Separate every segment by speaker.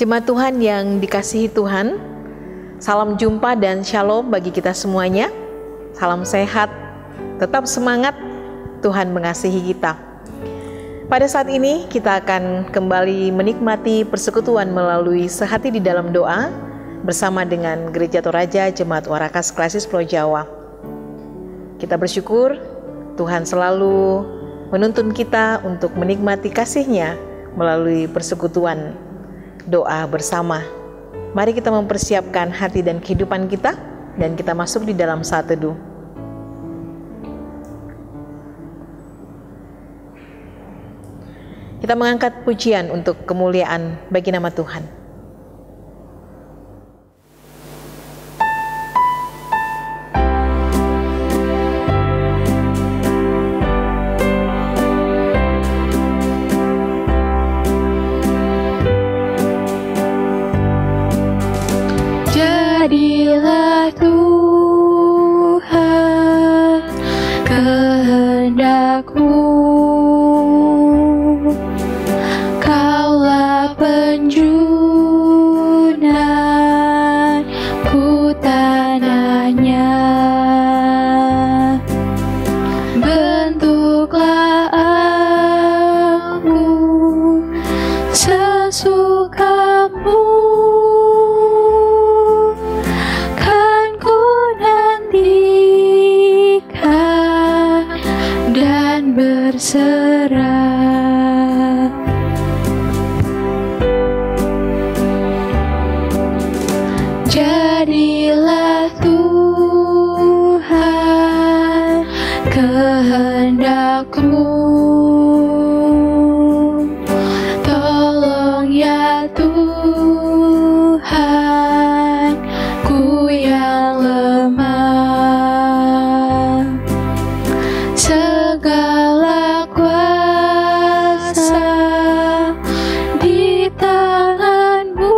Speaker 1: Jemaat Tuhan yang dikasihi Tuhan, salam jumpa dan shalom bagi kita semuanya. Salam sehat, tetap semangat, Tuhan mengasihi kita. Pada saat ini kita akan kembali menikmati persekutuan melalui Sehati di dalam Doa bersama dengan Gereja Toraja Jemaat Warakas Klasis Pulau Jawa. Kita bersyukur Tuhan selalu menuntun kita untuk menikmati kasih-Nya melalui persekutuan doa bersama. Mari kita mempersiapkan hati dan kehidupan kita dan kita masuk di dalam saat teduh. Kita mengangkat pujian untuk kemuliaan bagi nama Tuhan.
Speaker 2: Jadilah Tuhan kehendak-Mu, Kaulah penjunanku tanahnya. Bentuklah aku sesuka-Mu, berserah. Jadilah Tuhan kehendak-Mu, tolong ya Tuhan ku yang lemah. Segala kuasa di tangan-Mu,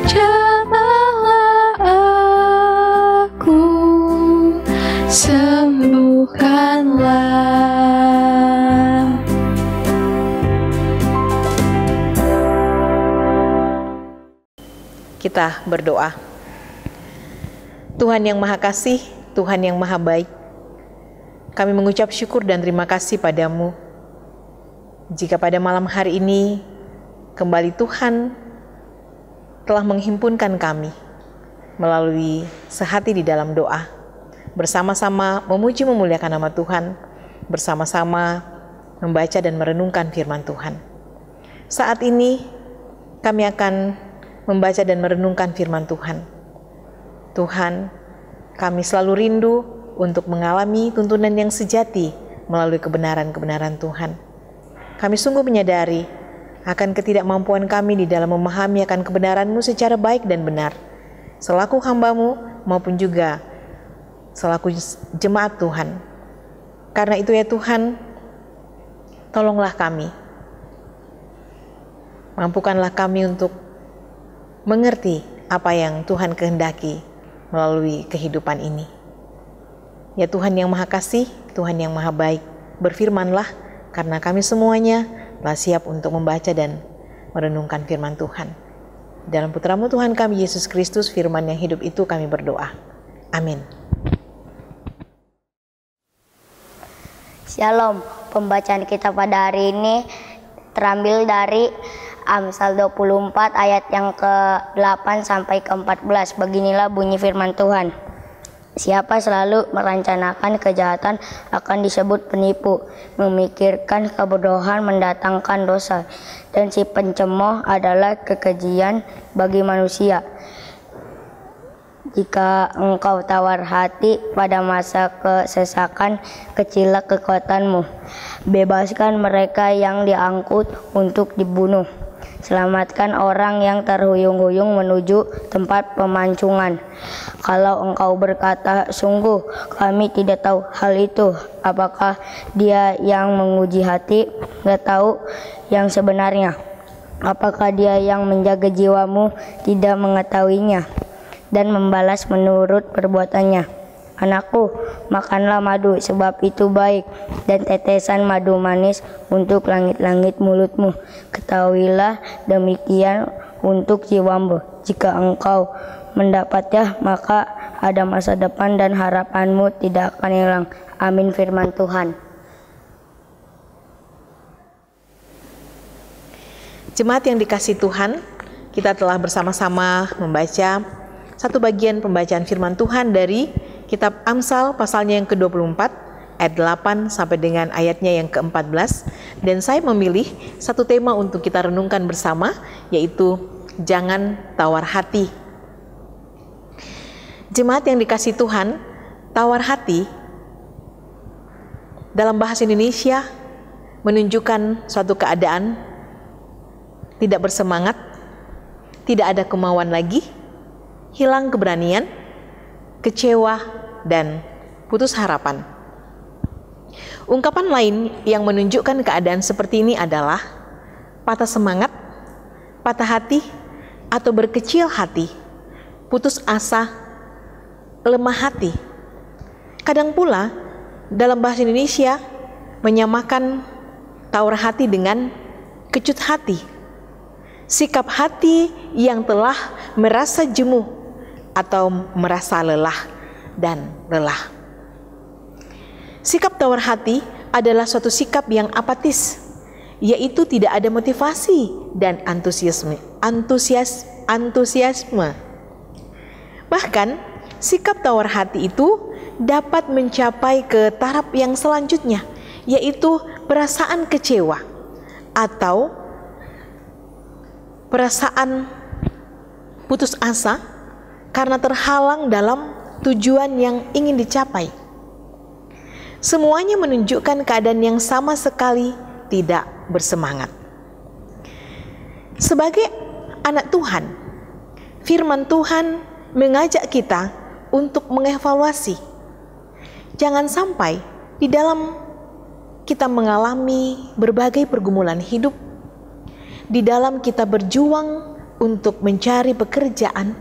Speaker 2: jamahlah aku, sembuhkanlah.
Speaker 1: Kita berdoa. Tuhan yang Maha Kasih, Tuhan yang Maha Baik, kami mengucap syukur dan terima kasih padamu. Jika pada malam hari ini kembali Tuhan telah menghimpunkan kami melalui Sehati di dalam Doa, bersama-sama memuji memuliakan nama Tuhan, bersama-sama membaca dan merenungkan firman Tuhan. Saat ini kami akan membaca dan merenungkan firman Tuhan. Tuhan, kami selalu rindu untuk mengalami tuntunan yang sejati melalui kebenaran-kebenaran Tuhan. Kami sungguh menyadari akan ketidakmampuan kami di dalam memahami akan kebenaran-Mu secara baik dan benar, selaku hamba-Mu maupun juga selaku jemaat Tuhan. Karena itu ya Tuhan, tolonglah kami. Mampukanlah kami untuk mengerti apa yang Tuhan kehendaki melalui kehidupan ini. Ya Tuhan yang Maha Kasih, Tuhan yang Maha Baik, berfirmanlah karena kami semuanya telah siap untuk membaca dan merenungkan firman Tuhan. Dalam putra-Mu Tuhan kami Yesus Kristus, firman yang hidup itu kami berdoa. Amin.
Speaker 3: Shalom, pembacaan kita pada hari ini terambil dari Amsal 24 ayat yang ke-8 sampai ke-14. Beginilah bunyi firman Tuhan. Siapa selalu merencanakan kejahatan akan disebut penipu. Memikirkan kebodohan mendatangkan dosa. Dan si pencemooh adalah kekejian bagi manusia. Jika engkau tawar hati pada masa kesesakan, kecilah kekuatanmu. Bebaskan mereka yang diangkut untuk dibunuh. Selamatkan orang yang terhuyung-huyung menuju tempat pemancingan. Kalau engkau berkata, sungguh kami tidak tahu hal itu, apakah Dia yang menguji hati tidak tahu yang sebenarnya? Apakah Dia yang menjaga jiwamu tidak mengetahuinya dan membalas menurut perbuatannya? Anakku, makanlah madu sebab itu baik, dan tetesan madu manis untuk langit-langit mulutmu. Ketahuilah demikian untuk jiwamu. Jika engkau mendapatnya, maka ada masa depan dan harapanmu tidak akan hilang. Amin, firman Tuhan.
Speaker 1: Jemaat yang dikasihi Tuhan, kita telah bersama-sama membaca satu bagian pembacaan firman Tuhan dari kitab Amsal pasalnya yang ke-24 ayat 8 sampai dengan ayatnya yang ke-14, dan saya memilih satu tema untuk kita renungkan bersama, yaitu jangan tawar hati. Jemaat yang dikasihi Tuhan, tawar hati dalam bahasa Indonesia menunjukkan suatu keadaan tidak bersemangat, tidak ada kemauan lagi, hilang keberanian, kecewa, dan putus harapan. Ungkapan lain yang menunjukkan keadaan seperti ini adalah patah semangat, patah hati, atau berkecil hati, putus asa, lemah hati. Kadang pula dalam bahasa Indonesia menyamakan tawar hati dengan kecut hati, sikap hati yang telah merasa jenuh atau merasa lelah dan lelah. Sikap tawar hati adalah suatu sikap yang apatis, yaitu tidak ada motivasi dan antusiasme. Bahkan sikap tawar hati itu dapat mencapai ke taraf yang selanjutnya, yaitu perasaan kecewa atau perasaan putus asa karena terhalang dalam tujuan yang ingin dicapai. Semuanya menunjukkan keadaan yang sama sekali tidak bersemangat. Sebagai anak Tuhan, firman Tuhan mengajak kita untuk mengevaluasi. Jangan sampai di dalam kita mengalami berbagai pergumulan hidup, di dalam kita berjuang untuk mencari pekerjaan,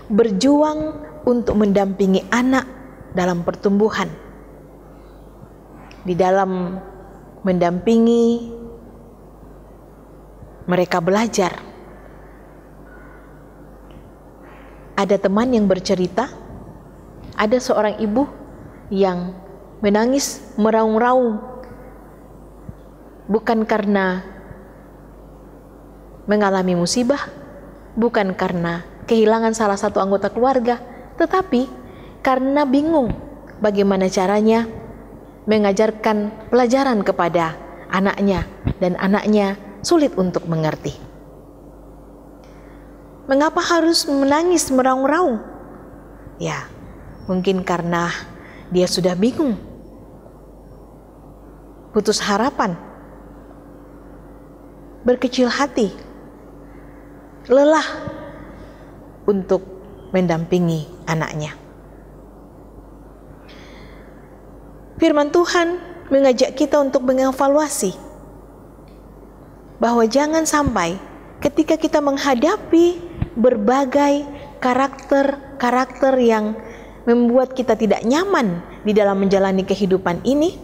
Speaker 1: berjuang untuk mendampingi anak dalam pertumbuhan, di dalam mendampingi mereka belajar. Ada teman yang bercerita, ada seorang ibu yang menangis meraung-raung, bukan karena mengalami musibah, bukan karena kehilangan salah satu anggota keluarga, tetapi karena bingung bagaimana caranya mengajarkan pelajaran kepada anaknya, dan anaknya sulit untuk mengerti. Mengapa harus menangis meraung-raung? Ya, mungkin karena dia sudah bingung, putus harapan, berkecil hati, lelah untuk mendampingi anaknya. Firman Tuhan mengajak kita untuk mengevaluasi bahwa jangan sampai ketika kita menghadapi berbagai karakter-karakter yang membuat kita tidak nyaman di dalam menjalani kehidupan ini,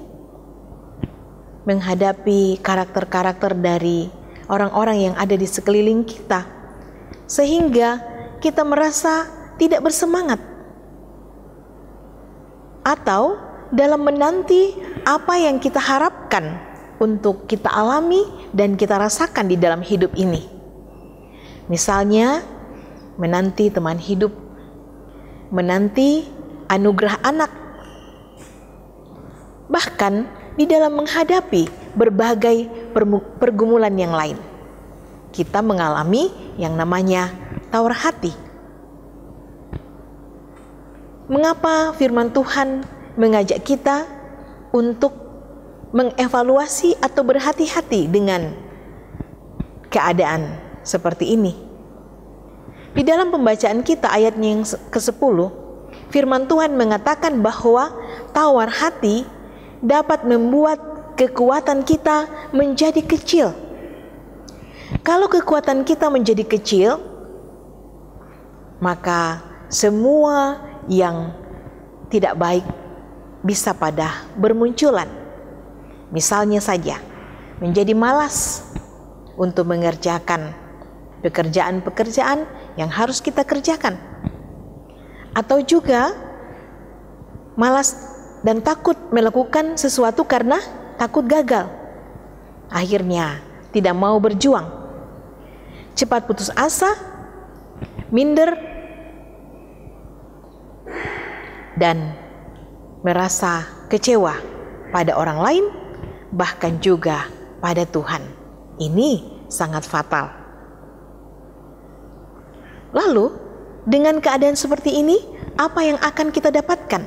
Speaker 1: menghadapi karakter-karakter dari orang-orang yang ada di sekeliling kita, sehingga kita merasa tidak bersemangat, atau dalam menanti apa yang kita harapkan untuk kita alami dan kita rasakan di dalam hidup ini. Misalnya, menanti teman hidup, menanti anugerah anak, bahkan di dalam menghadapi berbagai pergumulan yang lain, kita mengalami yang namanya tawar hati. Mengapa firman Tuhan mengajak kita untuk mengevaluasi atau berhati-hati dengan keadaan seperti ini? Di dalam pembacaan kita ayatnya yang ke-10, firman Tuhan mengatakan bahwa tawar hati dapat membuat kekuatan kita menjadi kecil. Kalau kekuatan kita menjadi kecil, maka semua yang tidak baik bisa pada bermunculan. Misalnya saja, menjadi malas untuk mengerjakan pekerjaan-pekerjaan yang harus kita kerjakan. Atau juga malas dan takut melakukan sesuatu karena takut gagal. Akhirnya tidak mau berjuang. Cepat putus asa, minder, dan merasa kecewa pada orang lain, bahkan juga pada Tuhan. Ini sangat fatal. Lalu, dengan keadaan seperti ini, apa yang akan kita dapatkan?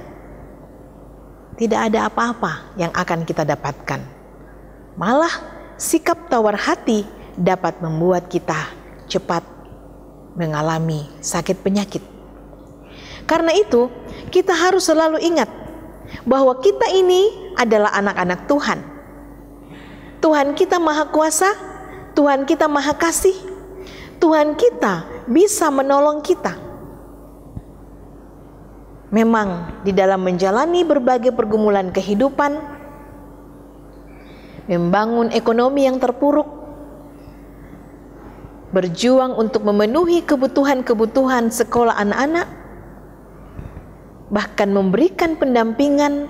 Speaker 1: Tidak ada apa-apa yang akan kita dapatkan. Malah, sikap tawar hati dapat membuat kita cepat mengalami sakit penyakit. Karena itu, kita harus selalu ingat bahwa kita ini adalah anak-anak Tuhan. Tuhan kita Maha Kuasa, Tuhan kita Maha Kasih, Tuhan kita bisa menolong kita. Memang di dalam menjalani berbagai pergumulan kehidupan, membangun ekonomi yang terpuruk, berjuang untuk memenuhi kebutuhan-kebutuhan sekolah anak-anak, bahkan memberikan pendampingan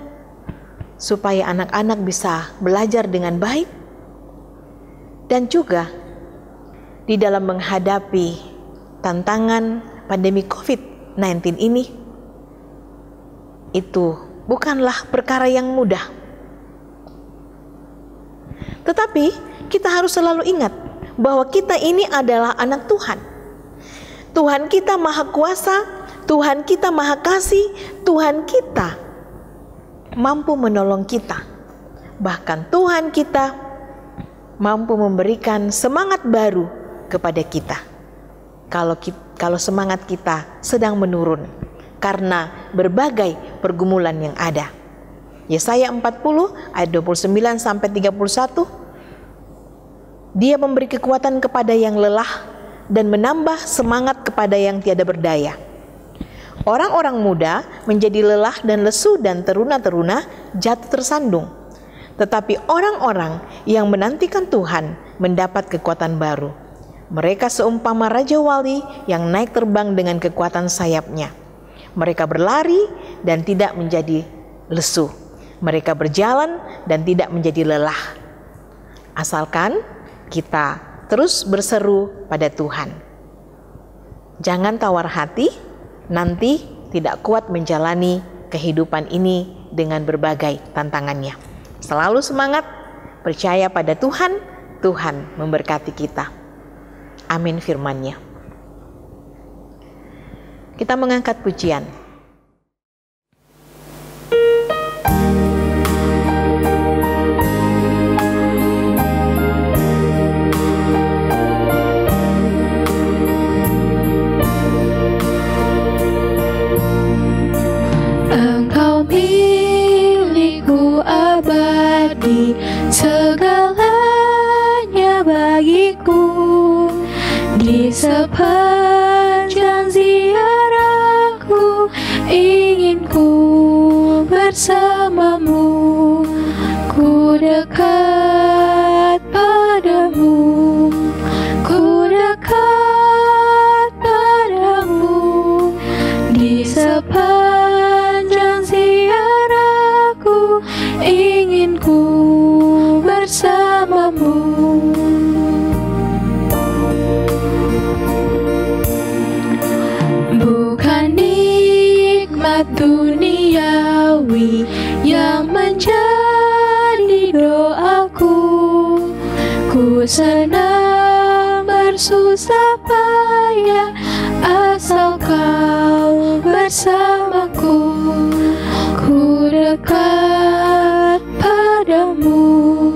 Speaker 1: supaya anak-anak bisa belajar dengan baik, dan juga di dalam menghadapi tantangan pandemi COVID-19 ini, itu bukanlah perkara yang mudah. Tetapi kita harus selalu ingat bahwa kita ini adalah anak Tuhan. Tuhan kita Maha Kuasa, Tuhan kita Maha Kasih, Tuhan kita mampu menolong kita. Bahkan Tuhan kita mampu memberikan semangat baru kepada kita. Kalau semangat kita sedang menurun karena berbagai pergumulan yang ada. Yesaya 40 ayat 29 sampai 31. Dia memberi kekuatan kepada yang lelah dan menambah semangat kepada yang tiada berdaya. Orang-orang muda menjadi lelah dan lesu, dan teruna-teruna jatuh tersandung. Tetapi orang-orang yang menantikan Tuhan mendapat kekuatan baru. Mereka seumpama Raja Wali yang naik terbang dengan kekuatan sayapnya. Mereka berlari dan tidak menjadi lesu. Mereka berjalan dan tidak menjadi lelah. Asalkan kita terus berseru pada Tuhan. Jangan tawar hati, nanti tidak kuat menjalani kehidupan ini dengan berbagai tantangannya. Selalu semangat, percaya pada Tuhan, Tuhan memberkati kita. Amin firman-Nya. Kita mengangkat pujian.
Speaker 2: Engkau milikku abadi, segalanya bagiku. Di sepanjang ziarahku, ingin ku bersamamu. Ku dekat padamu, ku dekat padamu. Di sepanjang ziarahku, ingin ku bersamamu. Bukan nikmat duniawi yang menjadi doaku. Ku senang bersusah payah asal kau bersamaku. Ku dekat padamu,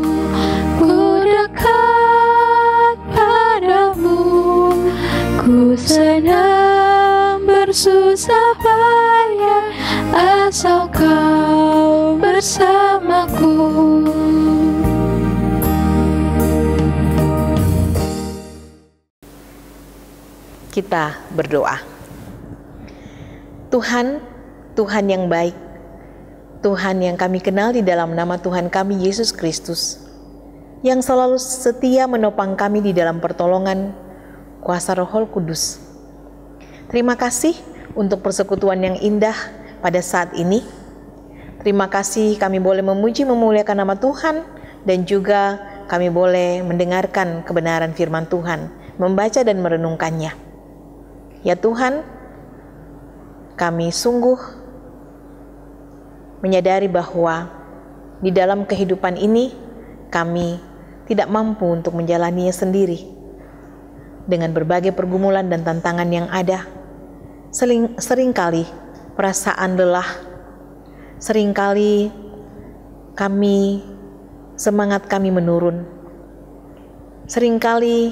Speaker 2: ku dekat padamu. Ku senang bersusah payah asal kau bersamaku.
Speaker 1: Kita berdoa. Tuhan, Tuhan yang baik, Tuhan yang kami kenal di dalam nama Tuhan kami Yesus Kristus, yang selalu setia menopang kami di dalam pertolongan kuasa Roh Kudus. Terima kasih untuk persekutuan yang indah pada saat ini. Terima kasih kami boleh memuji memuliakan nama Tuhan, dan juga kami boleh mendengarkan kebenaran firman Tuhan, membaca dan merenungkannya. Ya Tuhan, kami sungguh menyadari bahwa di dalam kehidupan ini kami tidak mampu untuk menjalaninya sendiri. Dengan berbagai pergumulan dan tantangan yang ada, seringkali perasaan lelah, seringkali semangat kami menurun. Seringkali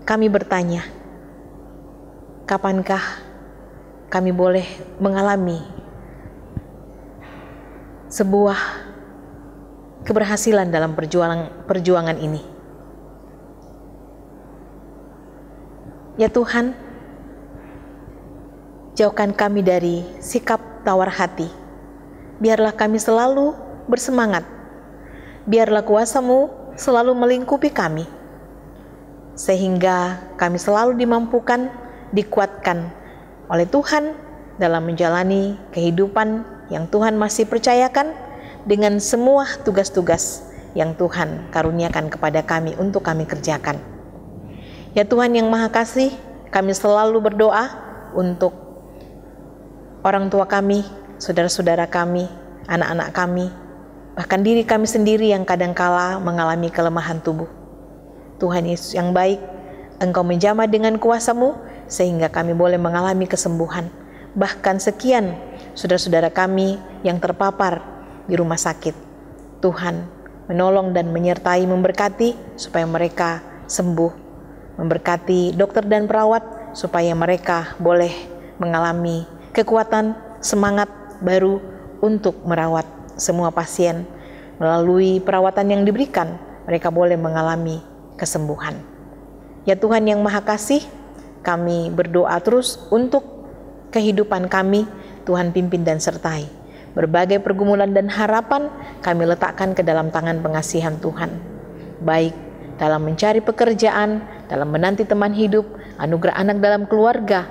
Speaker 1: kami bertanya, kapankah kami boleh mengalami sebuah keberhasilan dalam perjuangan ini. Ya Tuhan, jauhkan kami dari sikap tawar hati. Biarlah kami selalu bersemangat. Biarlah kuasa-Mu selalu melingkupi kami, sehingga kami selalu dimampukan, dikuatkan oleh Tuhan dalam menjalani kehidupan yang Tuhan masih percayakan, dengan semua tugas-tugas yang Tuhan karuniakan kepada kami untuk kami kerjakan. Ya Tuhan yang Maha Kasih, kami selalu berdoa untuk orang tua kami, saudara-saudara kami, anak-anak kami, bahkan diri kami sendiri yang kadangkala mengalami kelemahan tubuh. Tuhan Yesus yang baik, Engkau menjamah dengan kuasa-Mu sehingga kami boleh mengalami kesembuhan. Bahkan sekian saudara-saudara kami yang terpapar di rumah sakit, Tuhan menolong dan menyertai, memberkati supaya mereka sembuh, memberkati dokter dan perawat supaya mereka boleh mengalami kekuatan, semangat baru untuk merawat semua pasien. Melalui perawatan yang diberikan, mereka boleh mengalami kesembuhan. Ya Tuhan yang Maha Kasih, kami berdoa terus untuk kehidupan kami. Tuhan pimpin dan sertai. Berbagai pergumulan dan harapan kami letakkan ke dalam tangan pengasihan Tuhan. Baik dalam mencari pekerjaan, dalam menanti teman hidup, anugerah anak dalam keluarga,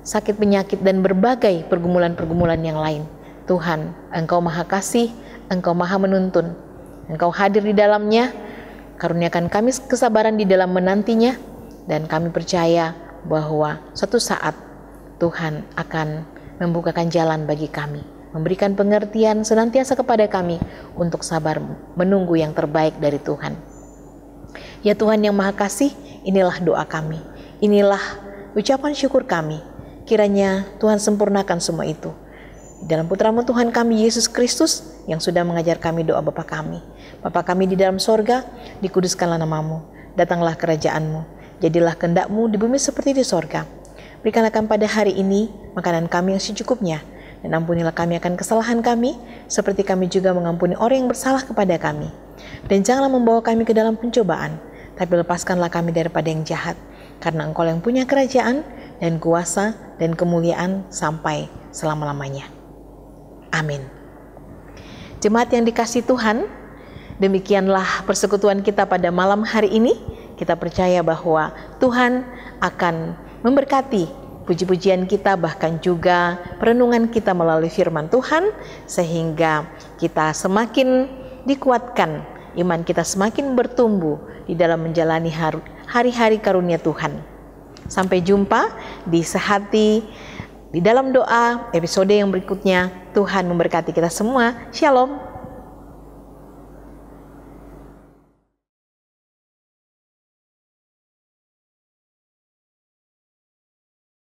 Speaker 1: sakit penyakit dan berbagai pergumulan-pergumulan yang lain. Tuhan, Engkau Maha Kasih, Engkau Maha Menuntun. Engkau hadir di dalamnya. Karuniakan kami kesabaran di dalam menantinya, dan kami percaya bahwa suatu saat Tuhan akan membukakan jalan bagi kami, memberikan pengertian senantiasa kepada kami untuk sabar menunggu yang terbaik dari Tuhan. Ya Tuhan yang Maha Kasih, inilah doa kami, inilah ucapan syukur kami. Kiranya Tuhan sempurnakan semua itu dalam Putra-Mu Tuhan kami Yesus Kristus, yang sudah mengajar kami doa Bapa kami. Bapa kami di dalam sorga, dikuduskanlah nama-Mu, datanglah kerajaan-Mu, jadilah kehendak-Mu di bumi seperti di sorga. Berikanlah kami pada hari ini makanan kami yang secukupnya, dan ampunilah kami akan kesalahan kami, seperti kami juga mengampuni orang yang bersalah kepada kami. Dan janganlah membawa kami ke dalam pencobaan, tapi lepaskanlah kami daripada yang jahat, karena Engkau yang punya kerajaan dan kuasa dan kemuliaan sampai selama-lamanya. Amin. Jemaat yang dikasihi Tuhan, demikianlah persekutuan kita pada malam hari ini. Kita percaya bahwa Tuhan akan memberkati puji-pujian kita, bahkan juga perenungan kita melalui firman Tuhan, sehingga kita semakin dikuatkan, iman kita semakin bertumbuh di dalam menjalani hari-hari karunia Tuhan. Sampai jumpa di Sehati di dalam doa episode yang berikutnya. Tuhan memberkati kita semua. Shalom.